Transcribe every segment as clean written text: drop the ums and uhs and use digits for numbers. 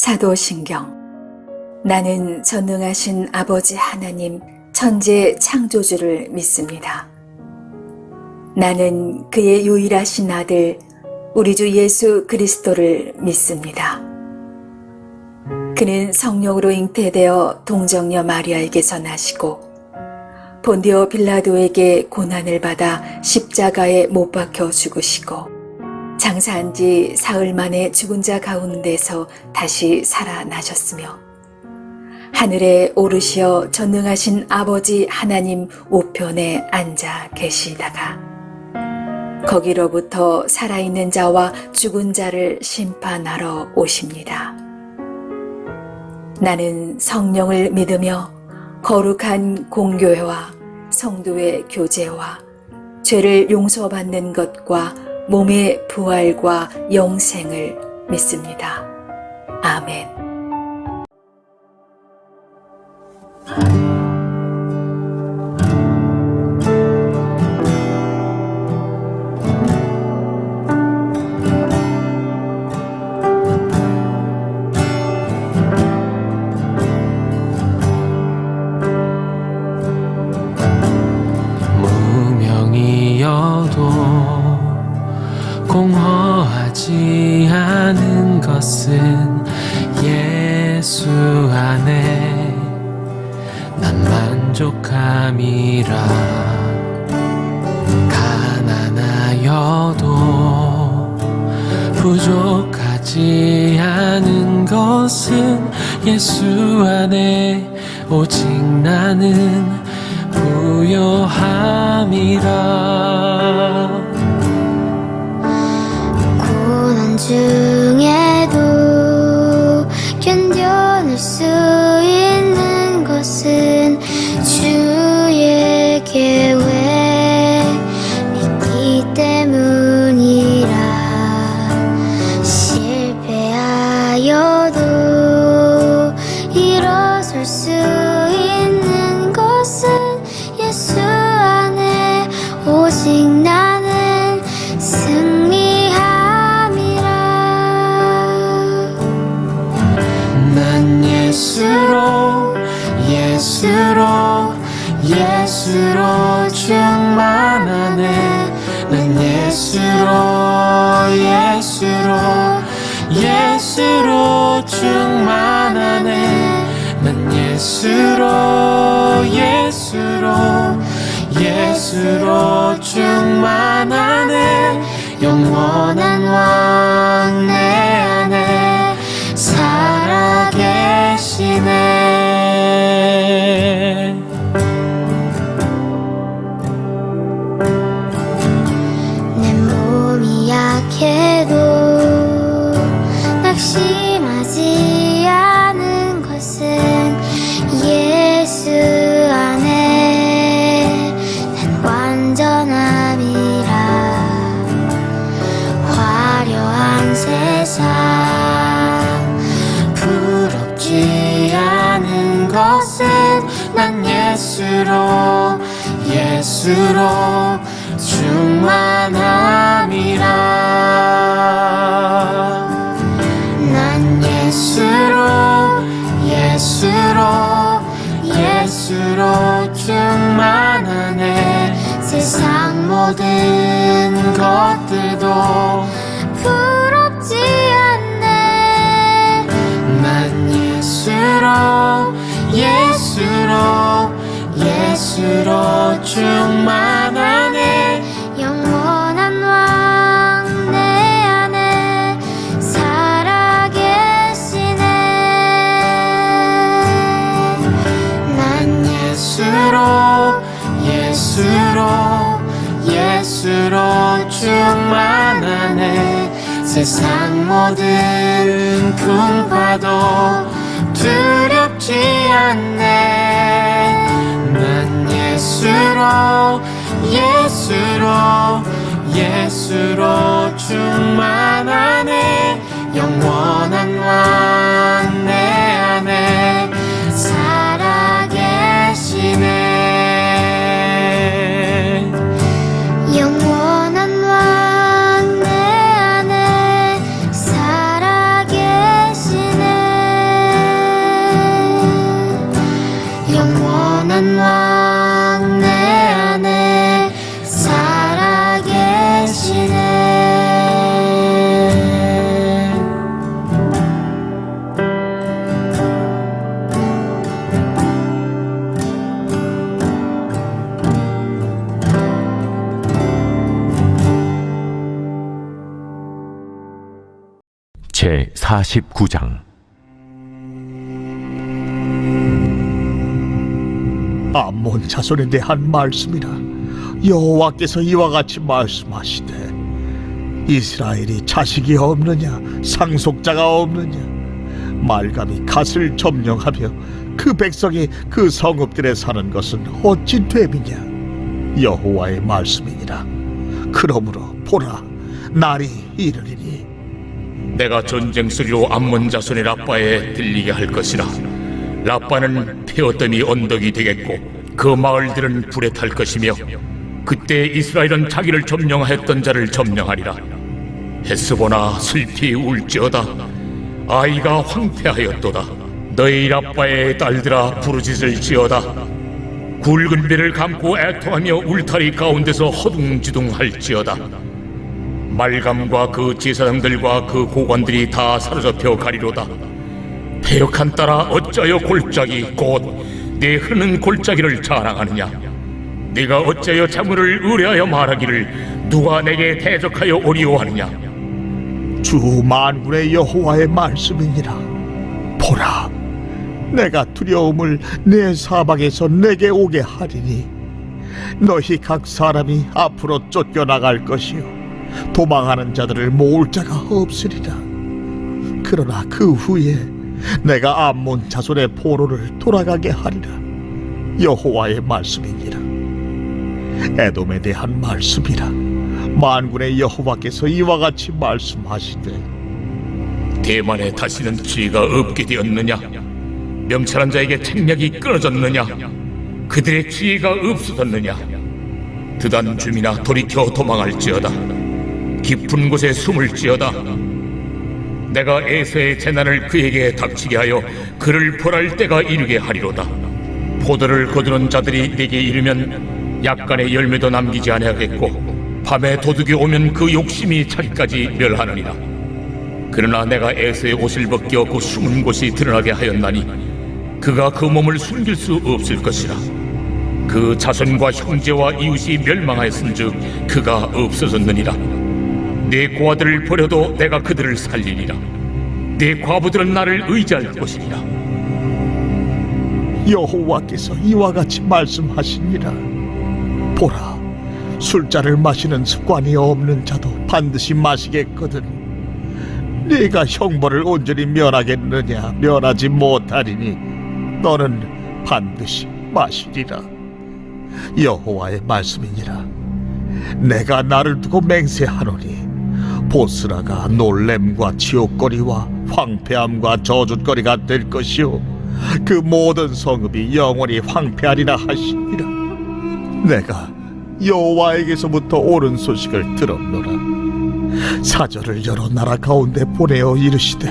사도신경. 나는 전능하신 아버지 하나님 천재 창조주를 믿습니다. 나는 그의 유일하신 아들 우리 주 예수 그리스도를 믿습니다. 그는 성령으로 잉태되어 동정녀 마리아에게서 나시고 본디오 빌라도에게 고난을 받아 십자가에 못 박혀 죽으시고 장사한 지 사흘 만에 죽은 자 가운데서 다시 살아나셨으며 하늘에 오르시어 전능하신 아버지 하나님 우편에 앉아 계시다가 거기로부터 살아있는 자와 죽은 자를 심판하러 오십니다. 나는 성령을 믿으며 거룩한 공교회와 성도의 교제와 죄를 용서받는 것과 몸의 부활과 영생을 믿습니다. 아멘. 공허하지 않은 것은 예수 안에 난 만족함이라. 가난하여도 부족하지 않은 것은 예수 안에 오직 나는 부요함이라. 중에도 견뎌낼 수 있는 것은 주의 계획 믿기 때문이라. 실패하여도 일어설 수 있는 것은 예수 안에 오직 나는 예수로 충만하네. 난 예수로 충만하네. 난 예수로 충만하네. 영원한 왕 내 안에 살아계시네. 약해도 낙심하지 않은 것은 예수 안에 난 완전함이라. 화려한 세상 부럽지 않은 것은 난 예수로 충만함이라. 난 예수로 충만하네. 세상 모든 것들도 부럽지 않네. 난 예수로 충만하네. 영원한 왕 내 안에 살아계시네. 난 예수로 충만하네. 세상 모든 풍파도 두렵지 않네. 난 예수로 충만하네. 영원한 왕 내 안에 살아계시네. 영원한 왕 내 안에 살아계시네. 49장. 암몬 자손에 대한 말씀이라. 여호와께서 이와 같이 말씀하시되 이스라엘이 자식이 없느냐 상속자가 없느냐 말감이 갓을 점령하며 그 백성이 그 성읍들에 사는 것은 어찌 됨이냐 여호와의 말씀이니라. 그러므로 보라 날이 이르리니 내가 전쟁 소리로 암몬 자손의 라빠에 들리게 할 것이라. 라빠는 태어더미 언덕이 되겠고 그 마을들은 불에 탈 것이며 그때 이스라엘은 자기를 점령하였던 자를 점령하리라. 헤스보나 슬피 울지어다. 아이가 황폐하였도다. 너희 라빠의 딸들아 부르짖을 지어다. 굵은 배를 감고 애통하며 울타리 가운데서 허둥지둥할지어다. 말감과 그 제사장들과 그 고관들이 다 사로잡혀 가리로다. 패역한 딸아 어찌하여 골짜기 곧 내 흐르는 골짜기를 자랑하느냐. 네가 어찌하여 자문을 의뢰하여 말하기를 누가 내게 대적하여 오리오 하느냐. 주 만군의 여호와의 말씀이니라. 보라 내가 두려움을 내 사방에서 내게 오게 하리니 너희 각 사람이 앞으로 쫓겨나갈 것이요 도망하는 자들을 모을 자가 없으리라. 그러나 그 후에 내가 암몬 자손의 포로를 돌아가게 하리라. 여호와의 말씀이니라. 에돔에 대한 말씀이라. 만군의 여호와께서 이와 같이 말씀하시되 대만에 다시는 지혜가 없게 되었느냐. 명철한 자에게 책략이 끊어졌느냐. 그들의 지혜가 없어졌느냐. 드단 주민아 돌이켜 도망할지어다. 깊은 곳에 숨을지어다. 내가 에서의 재난을 그에게 닥치게 하여 그를 벌할 때가 이르게 하리로다. 포도를 거두는 자들이 내게 이르면 약간의 열매도 남기지 아니하겠고 밤에 도둑이 오면 그 욕심이 자기까지 멸하느니라. 그러나 내가 에서의 옷을 벗겨 그 숨은 곳이 드러나게 하였나니 그가 그 몸을 숨길 수 없을 것이라. 그 자손과 형제와 이웃이 멸망하였은즉 그가 없어졌느니라. 내 고아들을 버려도 내가 그들을 살리리라. 내 과부들은 나를 의지할 것이니라. 여호와께서 이와 같이 말씀하시니라. 보라 술자를 마시는 습관이 없는 자도 반드시 마시겠거든. 네가 형벌을 온전히 면하겠느냐. 면하지 못하리니 너는 반드시 마시리라. 여호와의 말씀이니라. 내가 나를 두고 맹세하노니 보스라가 놀램과 치욕거리와 황폐함과 저주거리가 될 것이요 그 모든 성읍이 영원히 황폐하리라 하시니라. 내가 여호와에게서부터 옳은 소식을 들었노라. 사절을 여러 나라 가운데 보내어 이르시되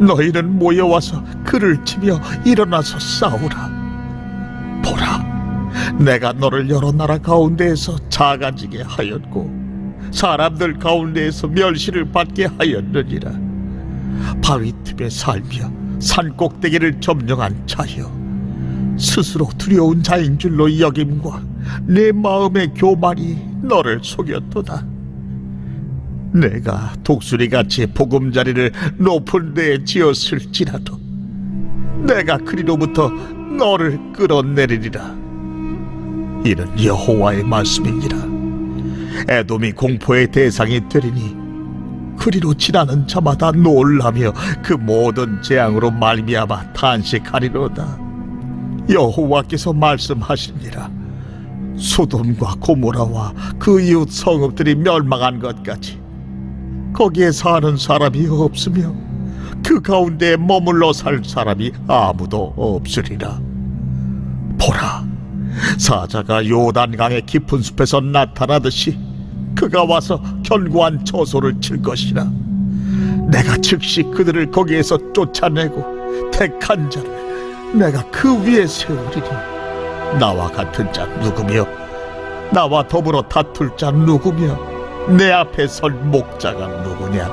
너희는 모여와서 그를 치며 일어나서 싸우라. 보라 내가 너를 여러 나라 가운데에서 작아지게 하였고 사람들 가운데에서 멸시를 받게 하였느니라. 바위 틈에 살며 산 꼭대기를 점령한 자여 스스로 두려운 자인 줄로 여김과 내 마음의 교만이 너를 속였도다. 내가 독수리같이 보금자리를 높은 데에 지었을지라도 내가 그리로부터 너를 끌어내리리라. 이는 여호와의 말씀이니라. 에돔이 공포의 대상이 되리니 그리로 지나는 자마다 놀라며 그 모든 재앙으로 말미암아 탄식하리로다. 여호와께서 말씀하시니라. 소돔과 고모라와 그 이웃 성읍들이 멸망한 것 같이 거기에 사는 사람이 없으며 그 가운데 머물러 살 사람이 아무도 없으리라. 보라 사자가 요단강의 깊은 숲에서 나타나듯이 그가 와서 견고한 처소를 칠 것이라. 내가 즉시 그들을 거기에서 쫓아내고 택한 자를 내가 그 위에 세우리니 나와 같은 자 누구며 나와 더불어 다툴 자 누구며 내 앞에 설 목자가 누구냐.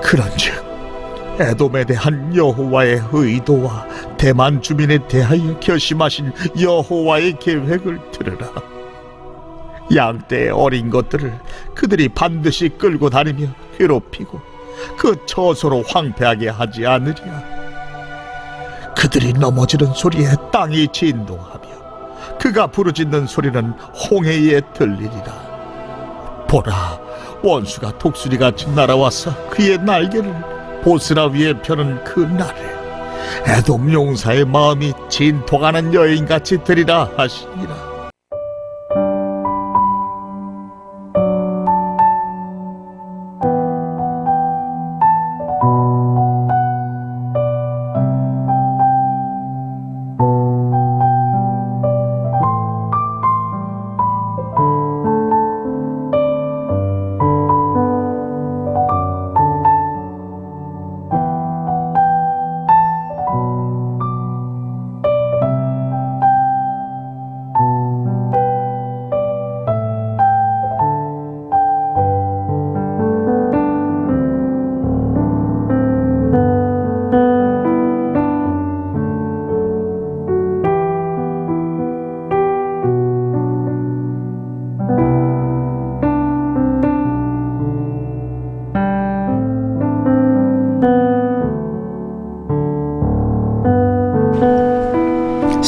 그런즉 에돔에 대한 여호와의 의도와 대만 주민에 대하여 결심하신 여호와의 계획을 들으라. 양떼의 어린 것들을 그들이 반드시 끌고 다니며 괴롭히고 그 처소로 황폐하게 하지 않으랴. 그들이 넘어지는 소리에 땅이 진동하며 그가 부르짖는 소리는 홍해에 들리리라. 보라, 원수가 독수리같이 날아와서 그의 날개를 보스라 위에 펴는 그 날에 에돔 용사의 마음이 진통하는 여인같이 되리라 하시니라.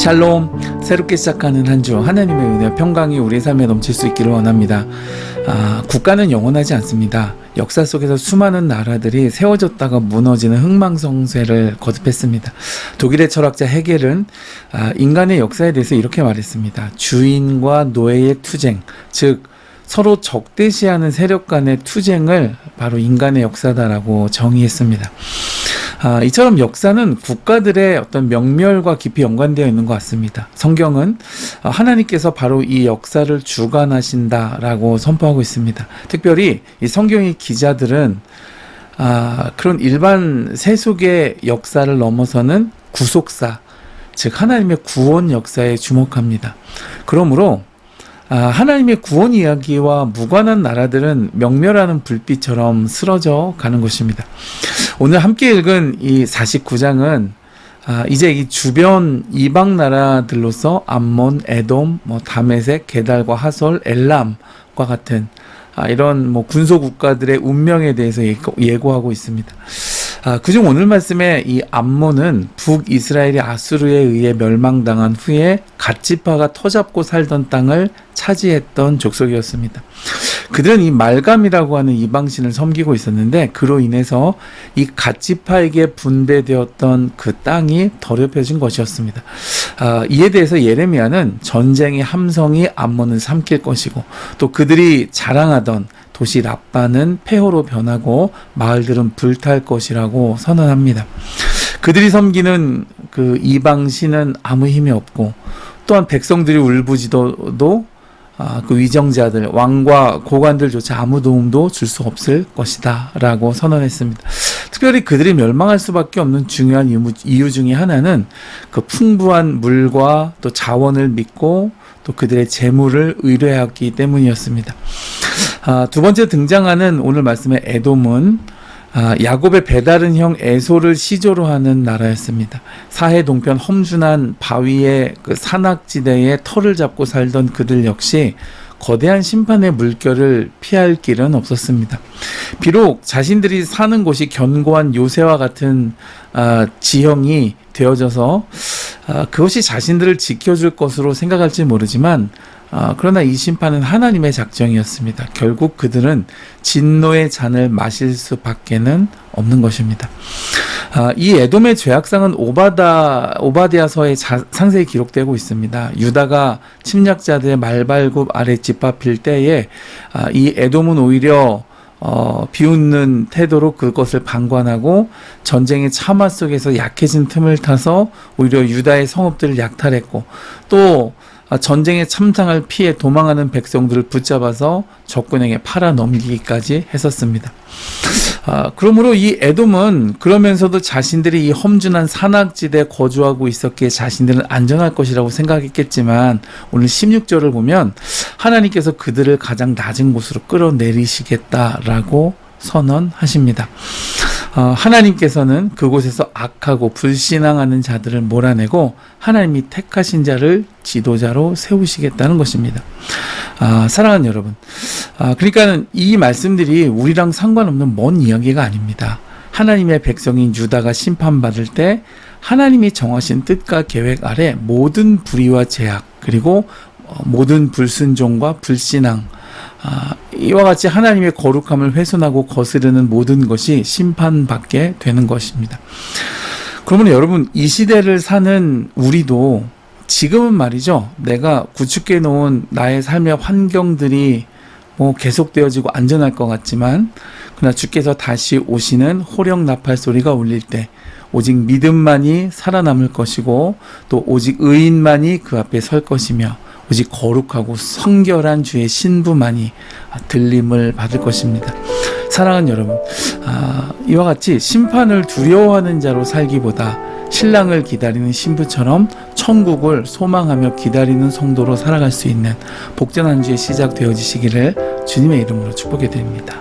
샬롬, 새롭게 시작하는 한 주 하나님의 은혜와 평강이 우리 삶에 넘칠 수 있기를 원합니다. 국가는 영원하지 않습니다. 역사 속에서 수많은 나라들이 세워졌다가 무너지는 흥망성쇠를 거듭했습니다. 독일의 철학자 헤겔은 인간의 역사에 대해서 이렇게 말했습니다. 주인과 노예의 투쟁, 즉 서로 적대시하는 세력 간의 투쟁을 바로 인간의 역사다라고 정의했습니다. 이처럼 역사는 국가들의 어떤 명멸과 깊이 연관되어 있는 것 같습니다. 성경은 하나님께서 바로 이 역사를 주관하신다라고 선포하고 있습니다. 특별히 이 성경의 기자들은 그런 일반 세속의 역사를 넘어서는 구속사, 즉 하나님의 구원 역사에 주목합니다. 그러므로 하나님의 구원 이야기와 무관한 나라들은 명멸하는 불빛처럼 쓰러져 가는 것입니다. 오늘 함께 읽은 이 49장은 이제 이 주변 이방 나라들로서 암몬, 에돔, 다메섹, 게달과 하솔, 엘람과 같은 이런 군소 국가들의 운명에 대해서 예고하고 있습니다. 그중 오늘 말씀에 이 암몬은 북이스라엘이 아수르에 의해 멸망당한 후에 갓지파가 터잡고 살던 땅을 차지했던 족속이었습니다. 그들은 이 말감이라고 하는 이방신을 섬기고 있었는데 그로 인해서 이 갓지파에게 분배되었던 그 땅이 더럽혀진 것이었습니다. 이에 대해서 예레미야는 전쟁의 함성이 암몬을 삼킬 것이고 또 그들이 자랑하던 도시 랍바는 폐허로 변하고 마을들은 불탈 것이라고 선언합니다. 그들이 섬기는 그 이방신은 아무 힘이 없고 또한 백성들이 울부짖어도 그 위정자들, 왕과 고관들조차 아무 도움도 줄 수 없을 것이다 라고 선언했습니다. 특별히 그들이 멸망할 수밖에 없는 중요한 이유 중에 하나는 그 풍부한 물과 또 자원을 믿고 또 그들의 재물을 의뢰하기 때문이었습니다. 두 번째 등장하는 오늘 말씀의 에돔은 야곱의 배다른 형 에소를 시조로 하는 나라였습니다. 사해 동편 험준한 바위의 그 산악지대에 터를 잡고 살던 그들 역시 거대한 심판의 물결을 피할 길은 없었습니다. 비록 자신들이 사는 곳이 견고한 요새와 같은 지형이 되어져서 그것이 자신들을 지켜줄 것으로 생각할지 모르지만 그러나 이 심판은 하나님의 작정이었습니다. 결국 그들은 진노의 잔을 마실 수밖에는 없는 것입니다. 이 에돔의 죄악상은 오바댜서에 상세히 기록되고 있습니다. 유다가 침략자들의 말발굽 아래 짓밟힐 때에 이 에돔은 오히려 비웃는 태도로 그것을 방관하고 전쟁의 참화 속에서 약해진 틈을 타서 오히려 유다의 성읍들을 약탈했고 또 전쟁의 참상을 피해 도망하는 백성들을 붙잡아서 적군에게 팔아 넘기기까지 했었습니다. 그러므로 이 에돔은 그러면서도 자신들이 이 험준한 산악지대에 거주하고 있었기에 자신들은 안전할 것이라고 생각했겠지만 오늘 16절을 보면 하나님께서 그들을 가장 낮은 곳으로 끌어내리시겠다라고 선언하십니다. 하나님께서는 그곳에서 악하고 불신앙하는 자들을 몰아내고 하나님이 택하신 자를 지도자로 세우시겠다는 것입니다. 사랑하는 여러분, 그러니까는 이 말씀들이 우리랑 상관없는 먼 이야기가 아닙니다. 하나님의 백성인 유다가 심판받을 때 하나님이 정하신 뜻과 계획 아래 모든 불의와 제약, 그리고 모든 불순종과 불신앙, 이와 같이 하나님의 거룩함을 훼손하고 거스르는 모든 것이 심판받게 되는 것입니다. 그러면 여러분, 이 시대를 사는 우리도 지금은 말이죠, 내가 구축해 놓은 나의 삶의 환경들이 계속되어지고 안전할 것 같지만, 그러나 주께서 다시 오시는 호령 나팔 소리가 울릴 때 오직 믿음만이 살아남을 것이고, 또 오직 의인만이 그 앞에 설 것이며, 오직 거룩하고 성결한 주의 신부만이 들림을 받을 것입니다. 사랑하는 여러분, 이와 같이 심판을 두려워하는 자로 살기보다 신랑을 기다리는 신부처럼 천국을 소망하며 기다리는 성도로 살아갈 수 있는 복된 한 주의 시작 되어지시기를 주님의 이름으로 축복해 드립니다.